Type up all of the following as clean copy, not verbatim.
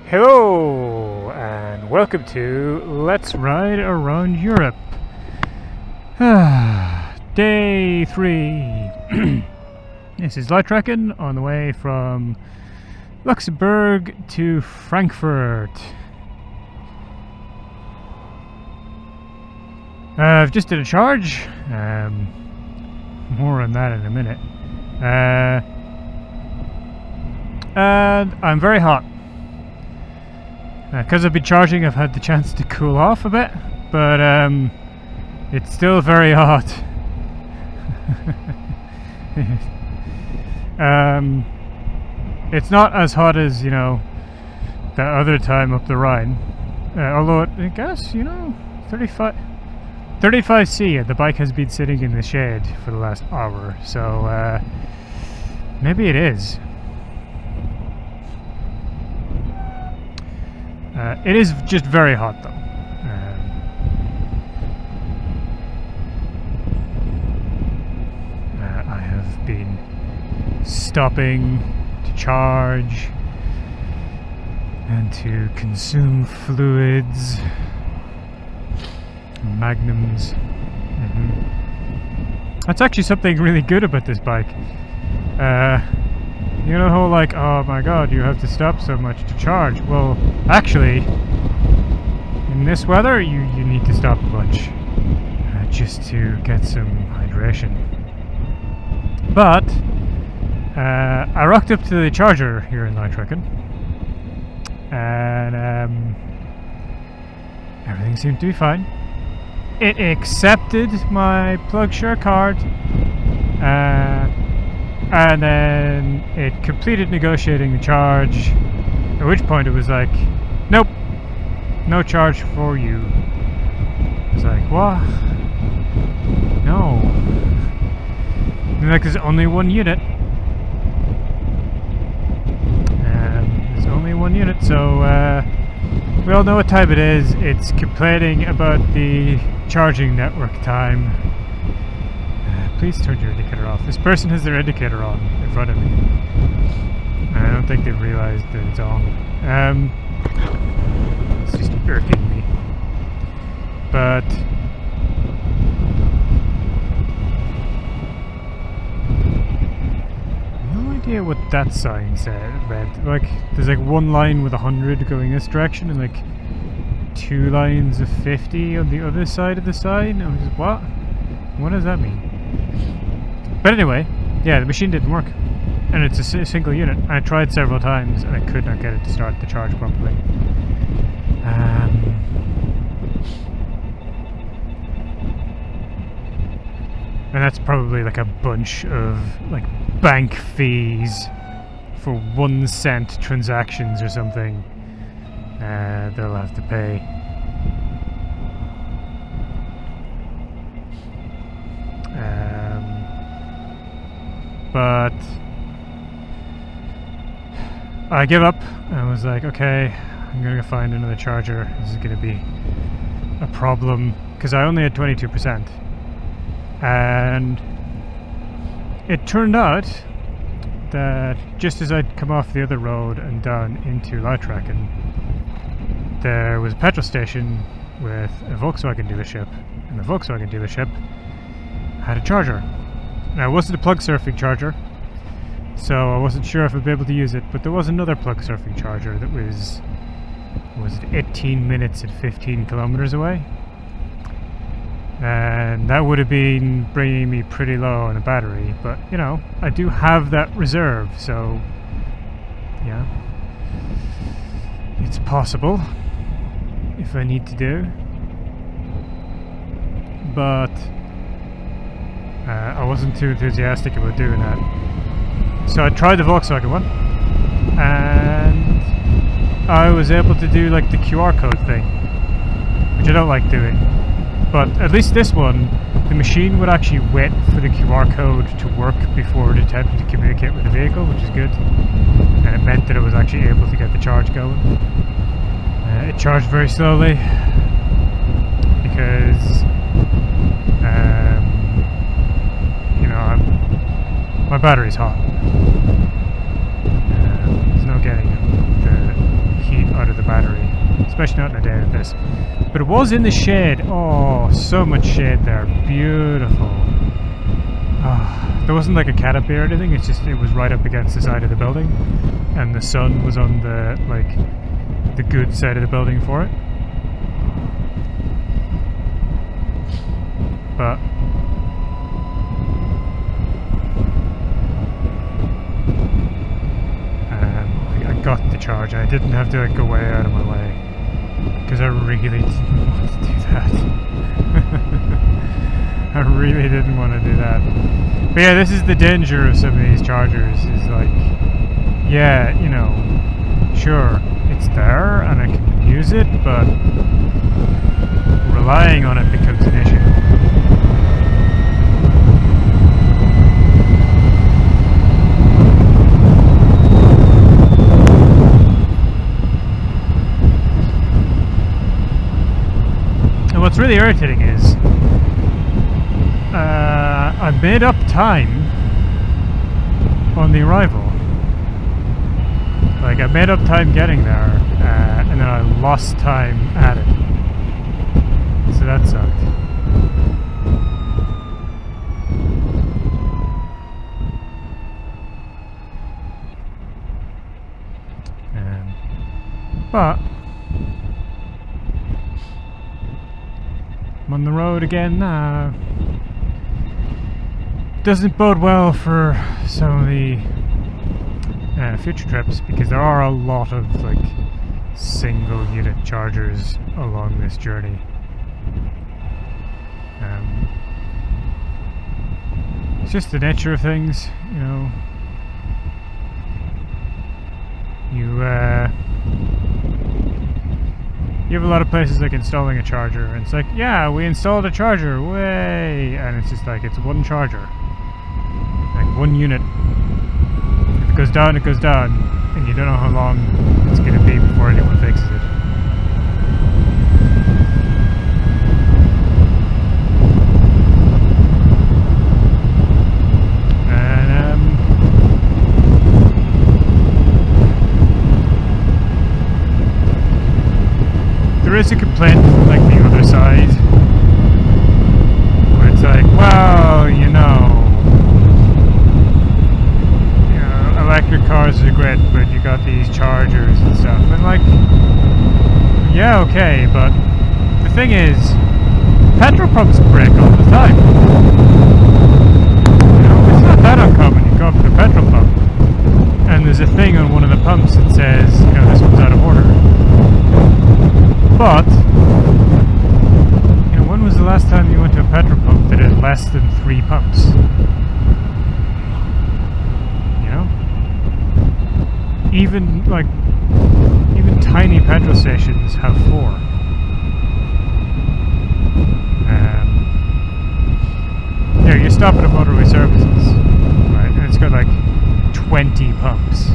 Hello and welcome to Let's Ride Around Europe. Day 3. This is Lauterecken on the way from Luxembourg to Frankfurt. I've just did a charge. More on that in a minute. And I'm very hot. Because I've been charging, I've had the chance to cool off a bit, but it's still very hot. It's not as hot as, you know, that other time up the Rhine. Although, I guess, you know, 35C, the bike has been sitting in the shade for the last hour, so maybe it is. It is just very hot, though. I have been stopping to charge and to consume fluids, magnums. That's actually something really good about this bike. You know the whole like, oh my god, you have to stop so much to charge. Well, actually, in this weather, you need to stop a bunch just to get some hydration. But I rocked up to the charger here in Lauterecken, and everything seemed to be fine. It accepted my plug-share card. And then it completed negotiating the charge, at which point it was like, nope, no charge for you. I was like, what? No. And like, there's only one unit. There's only one unit, so we all know what time it is. It's complaining about the charging network time. Please turn your indicator off. This person has their indicator on in front of me. I don't think they've realized that it's on. It's just irking me. But no idea what that sign read. Like, there's like one line with 100 going this direction and like 2 lines of 50 on the other side of the sign. I was just, what? What does that mean? But anyway, yeah, the machine didn't work, and it's a single unit. I tried several times, and I could not get it to start the charge properly. And that's probably like a bunch of like bank fees for 1 cent transactions or something. They'll have to pay. But I give up. I was like, okay, I'm gonna find another charger. This is gonna be a problem because I only had 22%, and it turned out that just as I'd come off the other road and down into Lauterecken, there was a petrol station with a Volkswagen dealership, and the Volkswagen dealership had a charger. Now, it wasn't a plug surfing charger, so I wasn't sure if I'd be able to use it, but there was another plug surfing charger that was 18 minutes and 15 kilometers away, and that would have been bringing me pretty low on a battery, but you know, I do have that reserve, so yeah, it's possible if I need to do, but I wasn't too enthusiastic about doing that. So I tried the Volkswagen one, and I was able to do like the QR code thing, which I don't like doing. But at least this one, the machine would actually wait for the QR code to work before it attempted to communicate with the vehicle, which is good. And it meant that it was actually able to get the charge going. It charged very slowly because my battery's hot. There's no getting the heat especially not on a day like this. But it was in the shade. Oh, so much shade there. Beautiful. Oh, there wasn't like a canopy or anything. It's just it was right up against the side of the building, and the sun was on the the good side of the building for it. But I got the charge. I didn't have to go way out of my way because I really didn't want to do that. I really didn't want to do that. But yeah, this is the danger of some of these chargers. Is like, yeah, you know, sure, it's there and I can use it, but relying on it becomes an issue. What's really irritating is I made up time on the arrival. Like I made up time getting there, and then I lost time at it. So that sucked. But I'm on the road again now. Doesn't bode well for some of the future trips because there are a lot of like single unit chargers along this journey. It's just the nature of things, you know. You have a lot of places like installing a charger, and it's like, yeah, we installed a charger, way, and it's just like, it's one charger, like one unit. If it goes down, it goes down, and you don't know how long it's going to be before anyone fixes it. There is a complaint from like the other side, where it's like, well, you know, electric cars are great, but you got these chargers and stuff. And like, yeah, okay, but the thing is, petrol pumps break all the time. You know, it's not that uncommon. You go up to the petrol pump, and there's a thing on one of the pumps that says, you know, this one's out of order. But, you know, when was the last time you went to a petrol pump that had less than 3 pumps? You know? Even tiny petrol stations have 4. Yeah, you stop at a motorway services, right, and it's got like 20 pumps.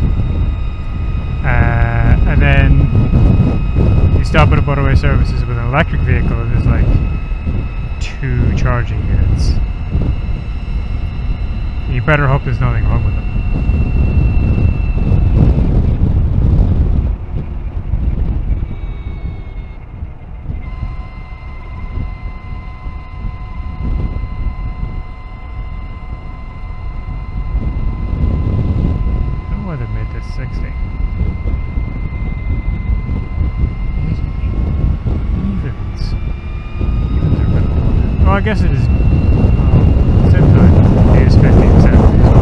And then you stop at a motorway services with an electric vehicle and there's like 2 charging units. You better hope there's nothing wrong with them. I don't know why they made this 60. Well, I guess it is. Same time, it is 1570 as well.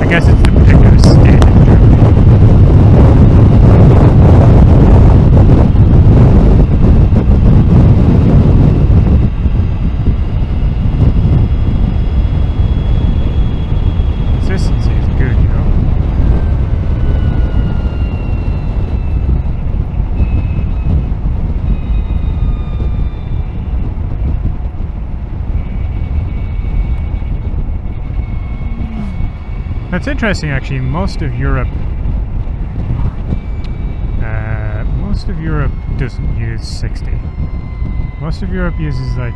I guess it's the particular state in Germany. Consistency is good, you know. That's interesting, actually. Most of Europe doesn't use 60. Most of Europe uses like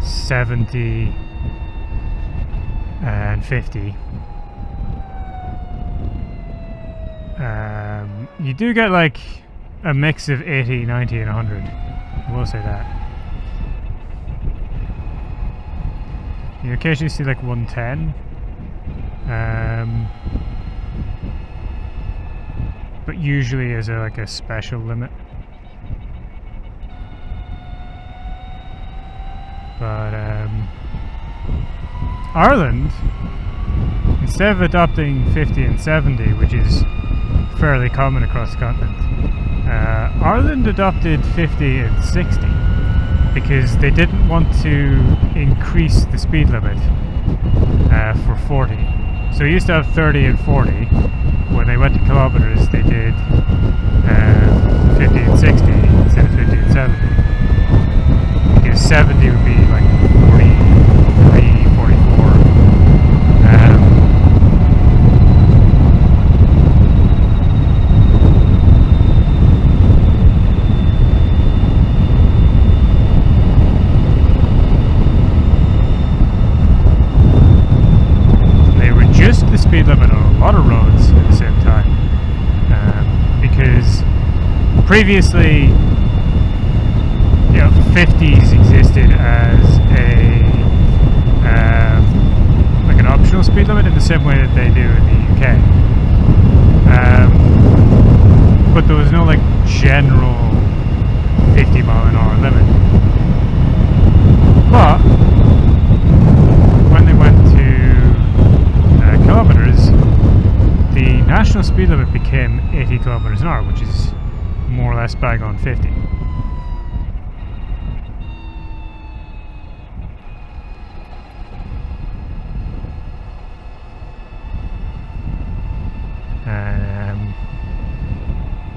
70 and 50. you do get like a mix of 80, 90 and 100. I will say that. You occasionally see like 110. But usually as like a special limit. But Ireland, instead of adopting 50 and 70, which is fairly common across the continent, Ireland adopted 50 and 60 because they didn't want to increase the speed limit for 40. So we used to have 30 and 40. When they went to kilometers, they did 50 and 60 instead of 50 and 70. Because 70 would be like 43, 44. They reduced the speed limit on a lot of roads at the same time. Because previously, 50s existed as a like an optional speed limit in the same way that they do in the UK. But there was no like general 50-mile-an-hour limit. But when they went to kilometers, the national speed limit became 80 kilometers an hour, which is more or less bang on 50.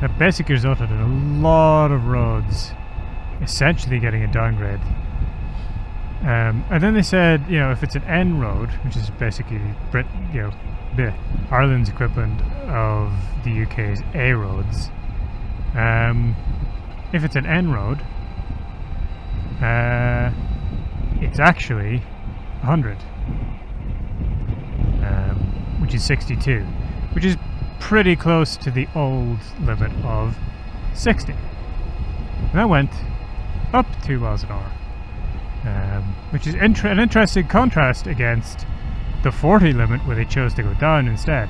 That basically resulted in a lot of roads essentially getting a downgrade. And then they said, if it's an N road, which is basically Ireland's equivalent of the UK's A roads, if it's an N road, it's actually 100, which is 62, which is pretty close to the old limit of 60. And that went up 2 miles an hour, which is an interesting contrast against the 40 limit where they chose to go down instead.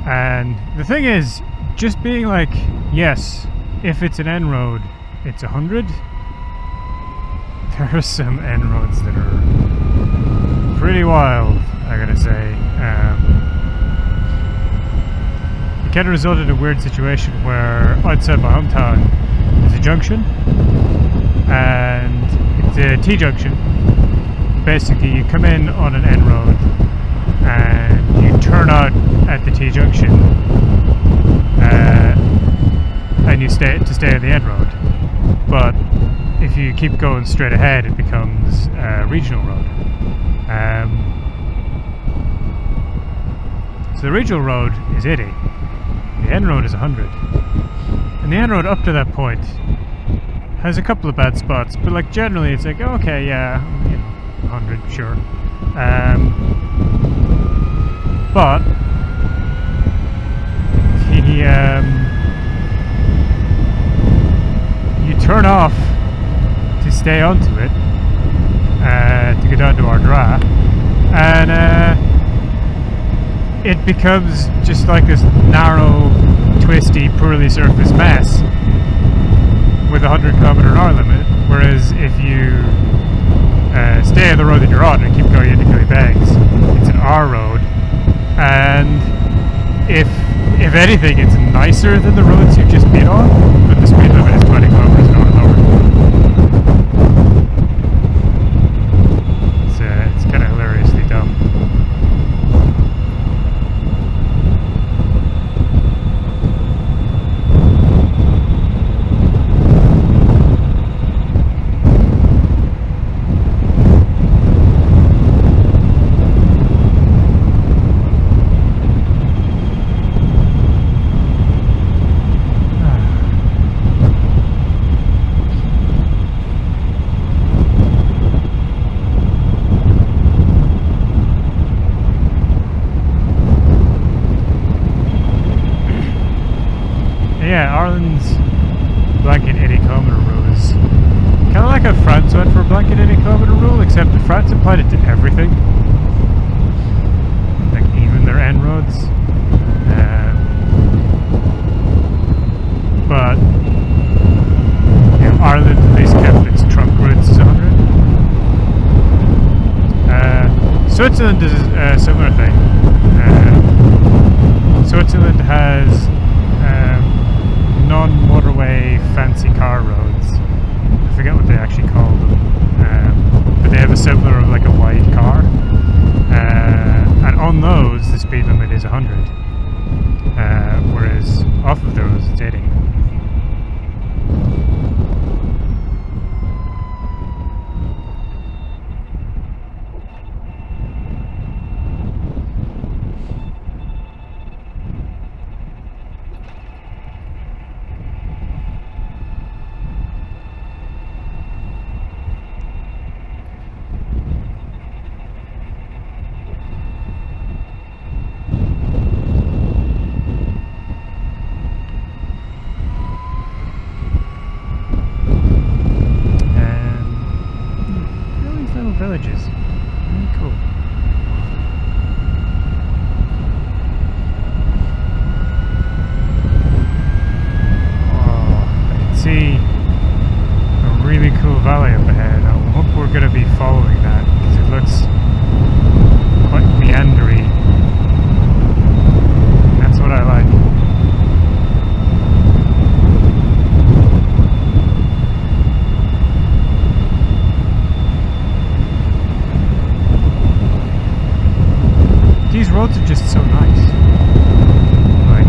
And the thing is, just being like, yes, if it's an N road, it's 100. There are some N roads that are pretty wild, I gotta say. It kind of resulted in a weird situation where outside my hometown there's a junction, and it's a T-junction. Basically, you come in on an N road and you turn out at the T-junction, and you stay on the N road. But if you keep going straight ahead, it becomes a regional road. So the regional road is 80. The N road is 100. And the N road up to that point has a couple of bad spots, but like generally it's like, okay, yeah, 100, sure. But you turn off to stay onto it, to go down to Ardra, and it becomes just like this narrow, twisty, poorly surfaced mess with a 100-kilometer-an-hour limit. Whereas if you stay on the road that you're on and keep going into Killybegs, it's an R road, and if anything, it's nicer than the roads you've just been on, but the speed limit is 20 kilometers an hour lower. It's kind of hilariously dumb. applied it to everything, like even their end roads. But Ireland at least kept its trunk routes to 100. Switzerland is a similar thing. Switzerland has non-motorway fancy car roads. I forget what they actually call them, but they have a similar of like a wide car, and on those the speed limit is 100, whereas off of those it's 80. Villages. Very cool. Oh, I can see a really cool valley up ahead. I hope we're going to be following that because it looks quite meandery. That's what I like. These roads are just so nice. Like,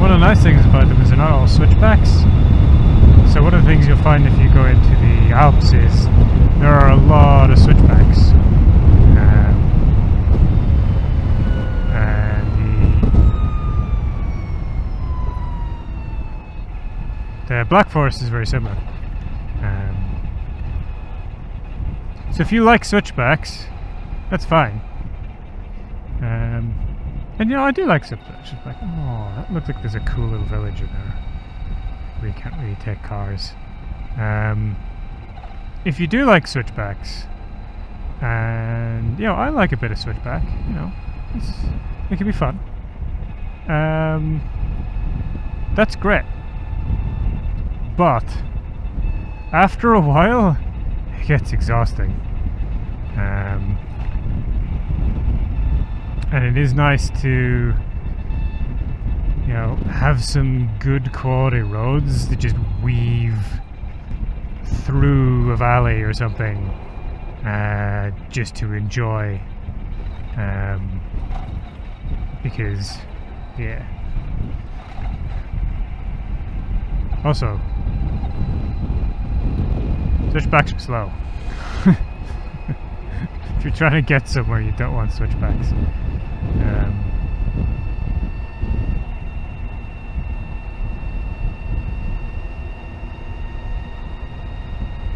one of the nice things about them is they're not all switchbacks. So one of the things you'll find if you go into the Alps is there are a lot of switchbacks. The Black Forest is very similar. So if you like switchbacks, that's fine. And I do like switchbacks. Oh, that looks like there's a cool little village in there where you can't really take cars. If you do like switchbacks, and I like a bit of switchback, it can be fun. That's great. But after a while, it gets exhausting. And it is nice to, have some good quality roads that just weave through a valley or something, just to enjoy. Because, Also, switchbacks are slow. If you're trying to get somewhere, you don't want switchbacks.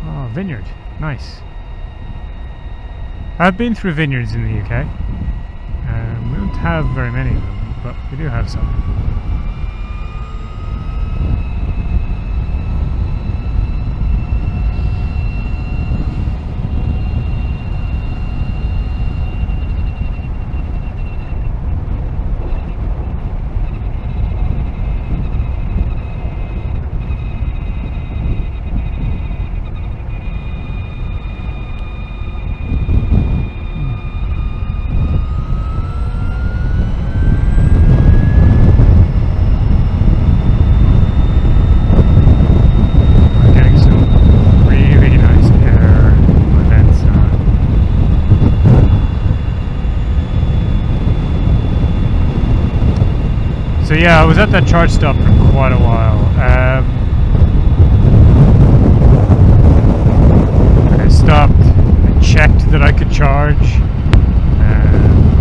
Oh, vineyard. Nice. I've been through vineyards in the UK. We don't have very many of them, but we do have some. So yeah, I was at that charge stop for quite a while. I stopped, I checked that I could charge.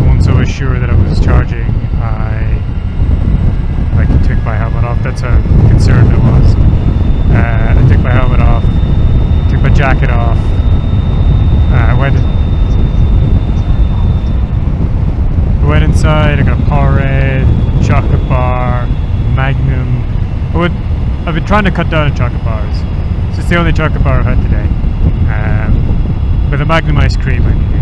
Once I was sure that I was charging, I took my helmet off. That's how concerned I was. I took my helmet off, took my jacket off. I went inside. outside. I got a Powerade, chocolate bar, Magnum. I've been trying to cut down on chocolate bars. So it's the only chocolate bar I've had today. With a Magnum ice cream I needed.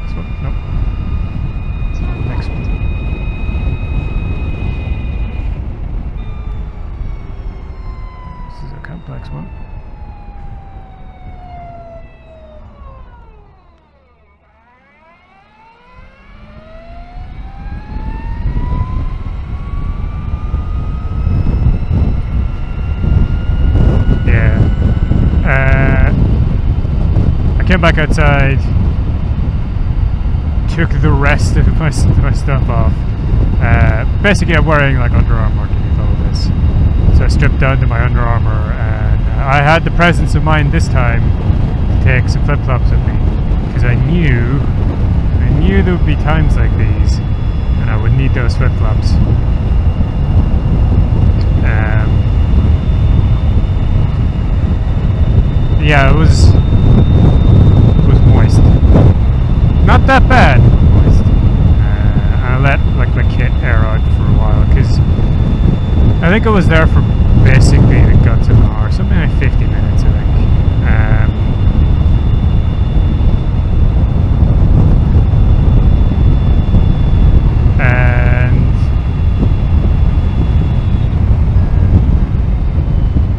This one? Nope. Next one. This is a complex one. Came back outside, took the rest of my stuff off. Basically, I'm wearing like Under Armour underneath all of this, so I stripped down to my Under Armour, and I had the presence of mind this time to take some flip flops with me because I knew there would be times like these, and I would need those flip flops. Yeah, it was moist. Not that bad moist. I let like the kit air out for a while because I think I was there for basically the guts of an hour, something like 50 minutes I think. And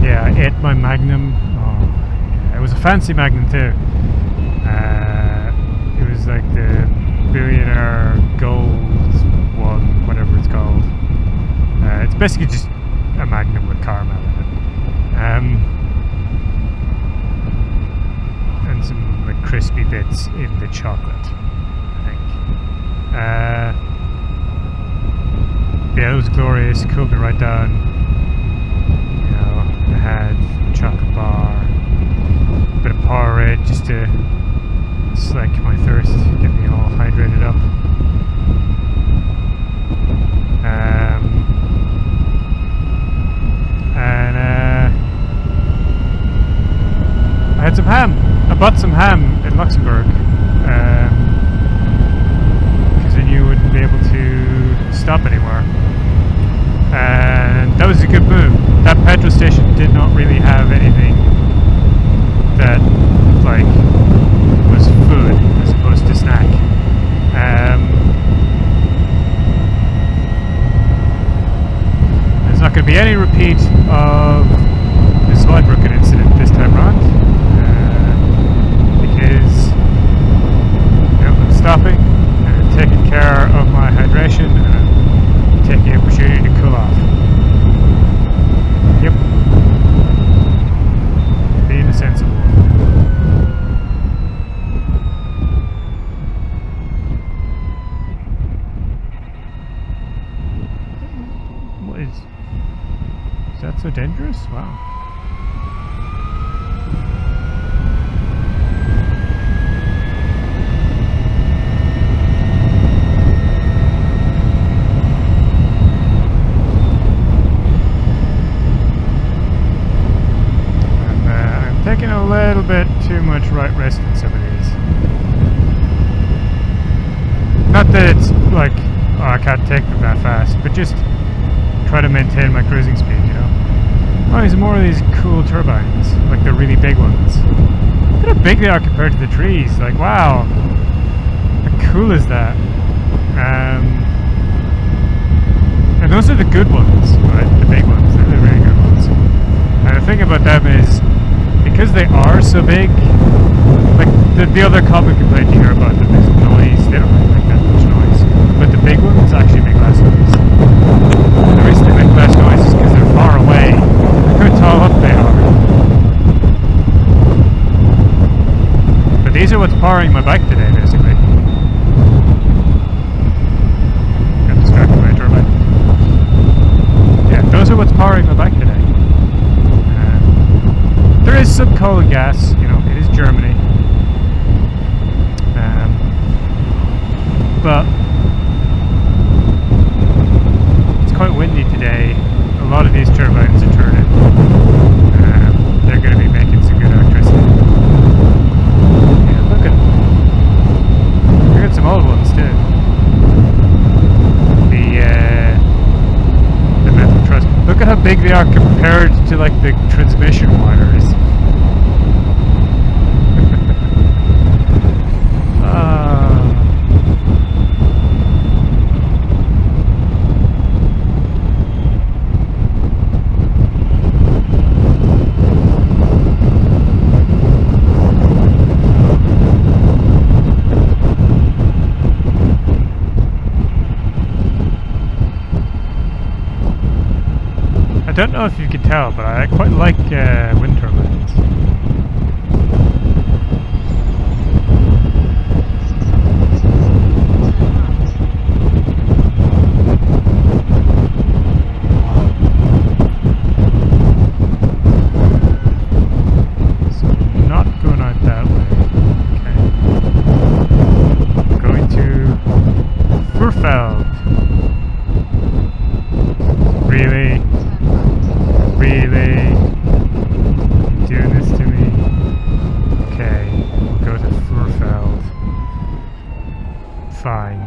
yeah, I ate my Magnum. It was a fancy Magnum too. It was like the Billionaire Gold one, whatever it's called. It's basically just a Magnum with caramel in it. And some like crispy bits in the chocolate, I think. Yeah, it was glorious. Cooled me right down. You know, I had chocolate bar, a bit of Powerade just to slake my thirst, get me all hydrated up. And I had some ham. I bought some ham in Luxembourg because I knew I wouldn't be able to stop anywhere. And that was a good move. That petrol station did not really have anything that like was food as opposed to snack. There's not going to be any repeat of the Zweibrücken incident this time around because I'm stopping and taking care of my hydration and taking the opportunity to cool off. Yep. Being a sensible one. What is that so dangerous? Wow. Taking a little bit too much right wrist in some of these. Not that it's like, oh, I can't take them that fast, but just try to maintain my cruising speed, you know? Oh, there's more of these cool turbines, like the really big ones. Look at how big they are compared to the trees. Like, wow, how cool is that? And those are the good ones, right? The big ones, they're the really good ones. And the thing about them is, because they are so big, like the other common complaint you hear about them is noise. They don't really make that much noise. But the big ones actually make less noise. The reason they make less noise is because they're far away. Look how tall up they are. But these are what's powering my bike today, basically. Got distracted by a turbine. Yeah, those are what's powering my bike today. There is some coal and gas, you know, it is Germany. But it's quite windy today. A lot of these turbines are turning. They're going to be making some good electricity. car compared to like the transmission wires. I don't know if you can tell, but I quite like wind turbines. So not going out that way. Okay. Going to Furfeld. Really? Really? Doing this to me? Okay, we'll go to Furfeld. Fine.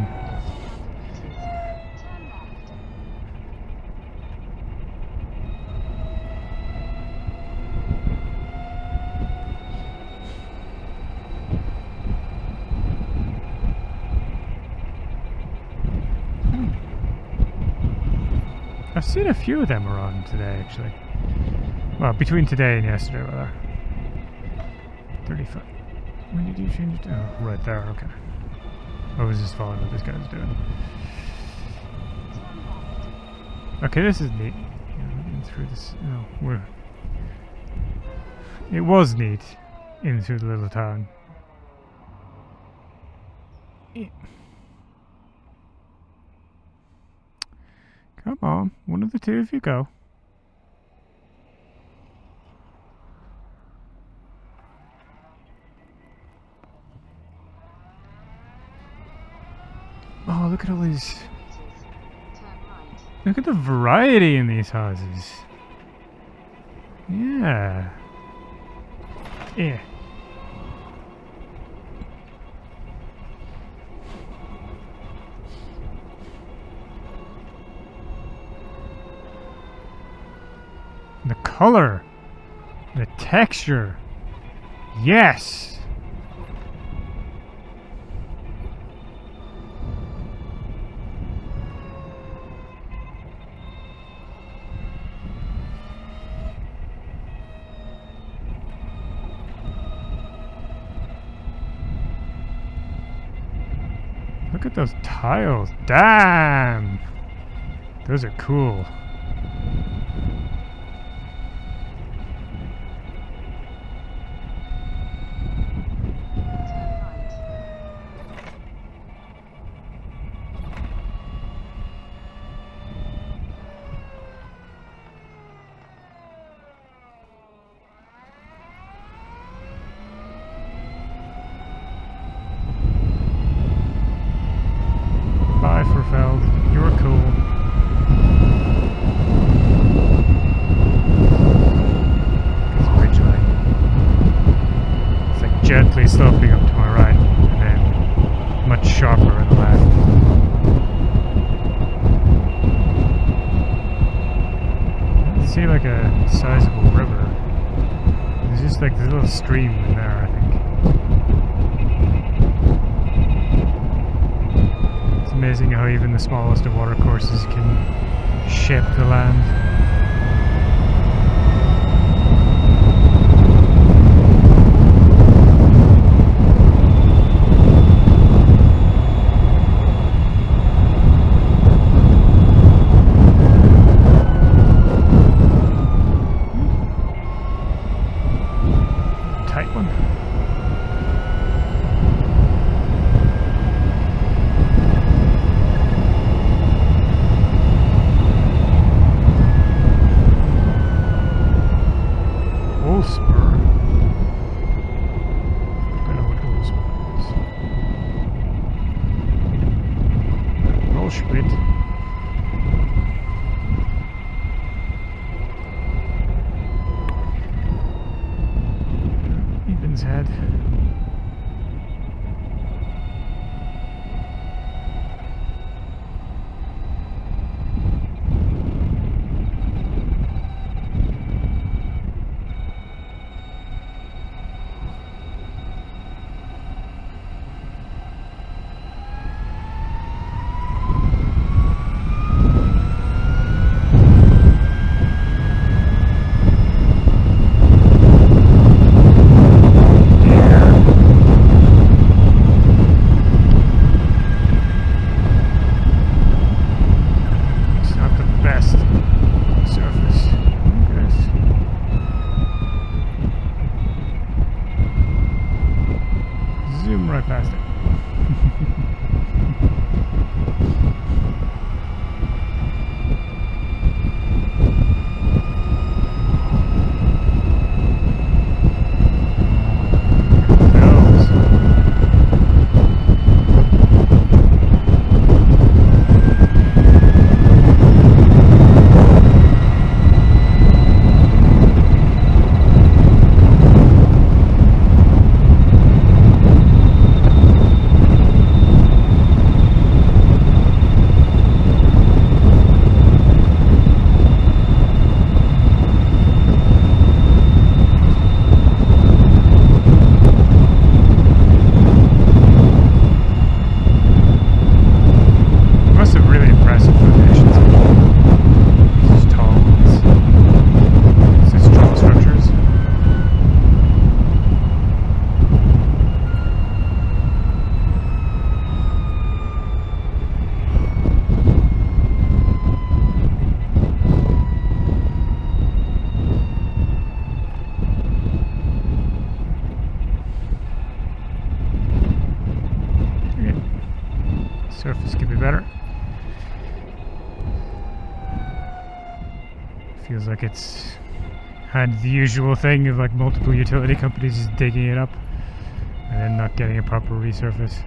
I've seen a few of them around today, actually. Well, between today and yesterday, rather. 35. When did you change it? Oh, right there, okay. I was just following what this guy was doing. Okay, this is neat. In through this. Oh, we're. It was neat. In through the little town. Yeah. Come on, one of the two of you go. Oh, look at all these. Look at the variety in these houses. Yeah. Yeah. The color, the texture, yes! Look at those tiles, damn! Those are cool. Bye, Furfeld. You're cool. It's ridgely. It's like gently sloping up to my right, and then much sharper on the left. I see like a sizable river. There's just like this little stream in there, I think. Amazing how even the smallest of watercourses can shape the land. Tight one. Head. zoom right past it. Surface could be better. Feels like it's had the usual thing of like multiple utility companies just digging it up and then not getting a proper resurface.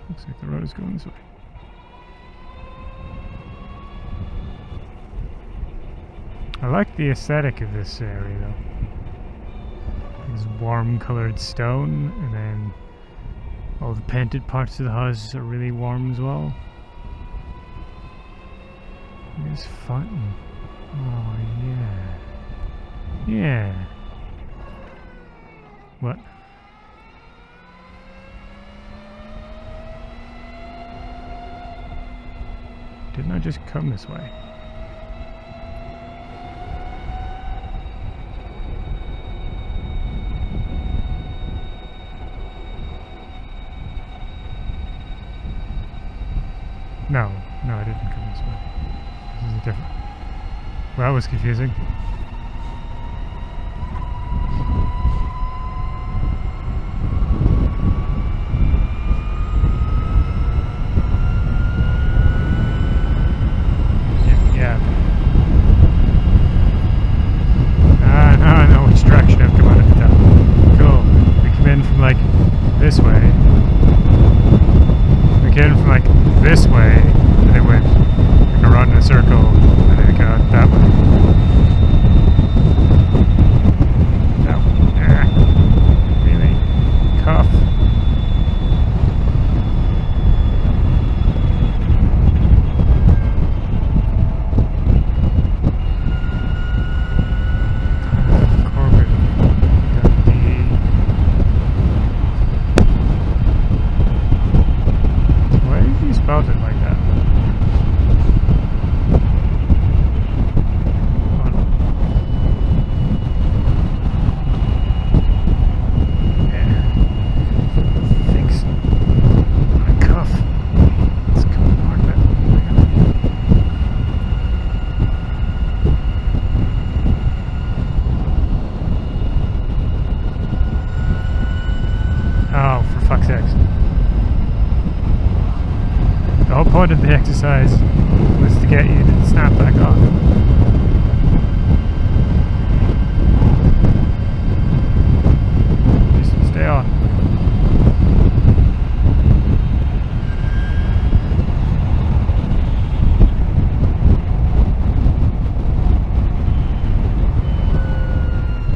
Looks like the road is going this way. I like the aesthetic of this area though. This warm coloured stone, and then all the painted parts of the house are really warm as well. It's fun. Oh yeah. Yeah. What? Didn't I just come this way? No, I didn't come this way. This is a different... Well, that was confusing. Yeah. Now I know which direction I've come out of the town. Cool. We come in from like this way. We came from like this way, and it went like around in a circle, and then it got that way. That one. Really? Cuff. Spelled it like that. Yeah. Thanks. My cuff. Let's come apart a bit. Oh, for fuck's sake. The whole point of the exercise was to get you to snap back on. Just stay on.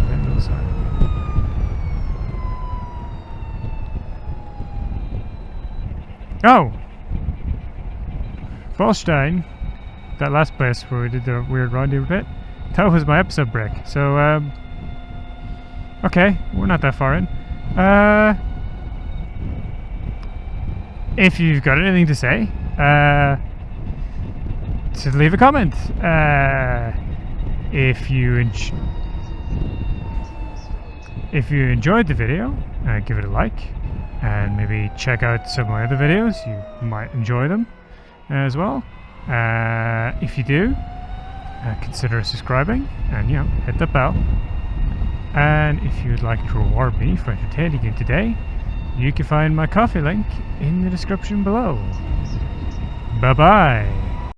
Wendelsheim. Oh! Wendelsheim, that last place where we did the weird rendezvous bit, that was my episode break. So, okay, we're not that far in. If you've got anything to say, just leave a comment. If you enjoyed the video, give it a like, and maybe check out some of my other videos. You might enjoy them as well. If you do, consider subscribing and, hit the bell. And if you'd like to reward me for entertaining you today, you can find my coffee link in the description below. Bye-bye.